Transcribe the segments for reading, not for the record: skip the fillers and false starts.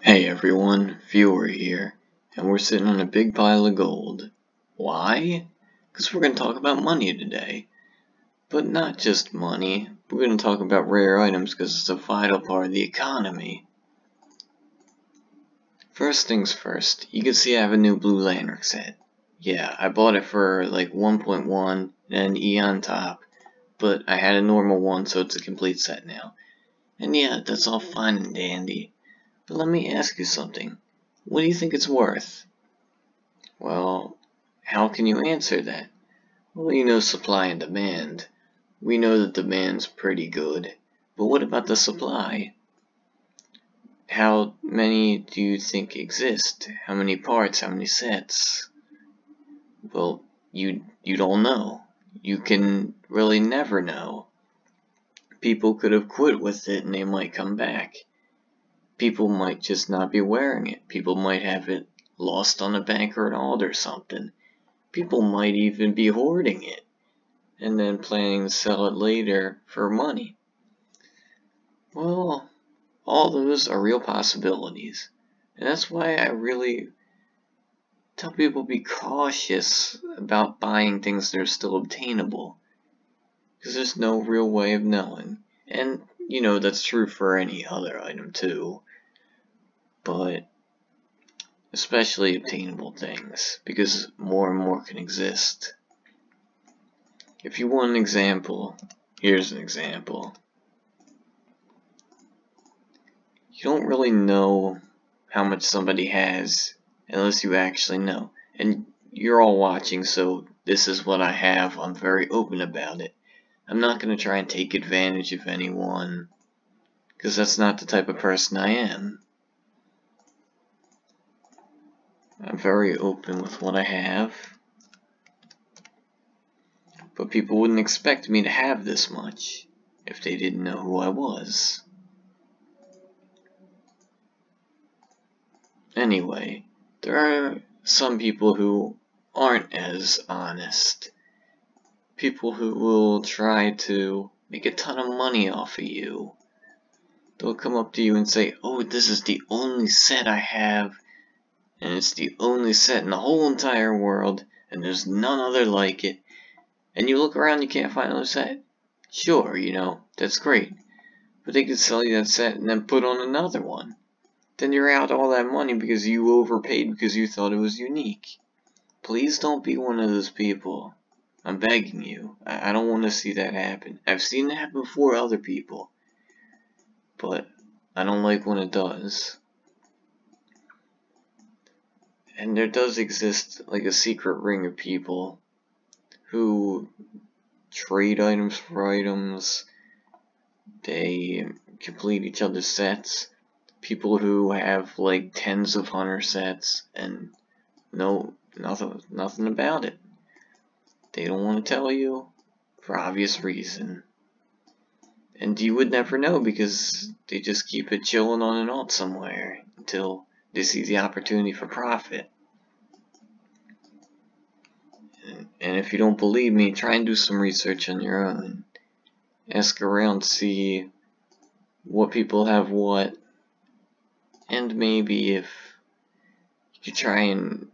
Hey everyone, Viewer here, and we're sitting on a big pile of gold. Why? Because we're going to talk about money today. But not just money, we're going to talk about rare items because it's a vital part of the economy. First things first, you can see I have a new Blue Lantern set. Yeah, I bought it for like 1.1 and an E on top, but I had a normal one, so it's a complete set now. And yeah, that's all fine and dandy. But let me ask you something. What do you think it's worth? Well, how can you answer that? Well, you know supply and demand. We know that demand's pretty good, but what about the supply? How many do you think exist? How many parts? How many sets? Well, you don't know. You can really never know. People could have quit with it and they might come back. People might just not be wearing it. People might have it lost on a banker alt or something. People might even be hoarding it and then planning to sell it later for money. Well, all those are real possibilities. And that's why I really tell people be cautious about buying things that are still obtainable. Because there's no real way of knowing. And, you know, that's true for any other item too. But especially obtainable things, because more and more can exist. If you want an example, here's an example. You don't really know how much somebody has unless you actually know. And you're all watching, so this is what I have. I'm very open about it. I'm not going to try and take advantage of anyone, because that's not the type of person I am. I'm very open with what I have. But people wouldn't expect me to have this much if they didn't know who I was. Anyway, there are some people who aren't as honest. People who will try to make a ton of money off of you. They'll come up to you and say, "Oh, this is the only set I have, and it's the only set in the whole entire world, and there's none other like it." And you look around, you can't find another set. Sure, you know, that's great. But they could sell you that set and then put on another one. Then you're out all that money because you overpaid because you thought it was unique. Please don't be one of those people. I'm begging you. I don't want to see that happen. I've seen it happen before other people. But I don't like when it does. And there does exist like a secret ring of people who trade items for items. They complete each other's sets. People who have like tens of hunter sets and know nothing about it. They don't want to tell you for obvious reason. And you would never know because they just keep it chilling on an alt somewhere until they see the opportunity for profit. And if you don't believe me, try and do some research on your own. Ask around, see what people have what, and maybe if you try and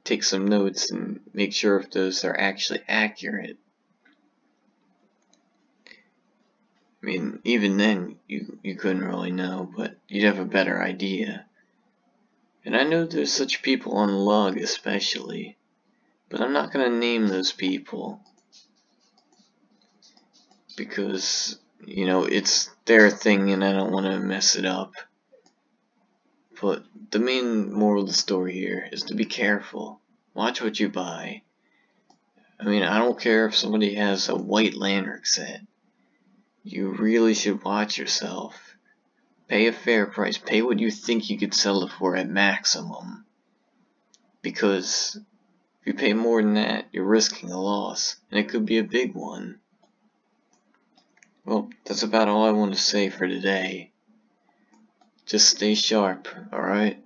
take some notes and make sure if those are actually accurate. I mean, even then, you couldn't really know, but you'd have a better idea. And I know there's such people on Lug especially, but I'm not going to name those people. Because, you know, it's their thing and I don't want to mess it up. But the main moral of the story here is to be careful. Watch what you buy. I mean, I don't care if somebody has a White Lantern set. You really should watch yourself. Pay a fair price. Pay what you think you could sell it for at maximum. Because if you pay more than that, you're risking a loss. And it could be a big one. Well, that's about all I want to say for today. Just stay sharp, alright?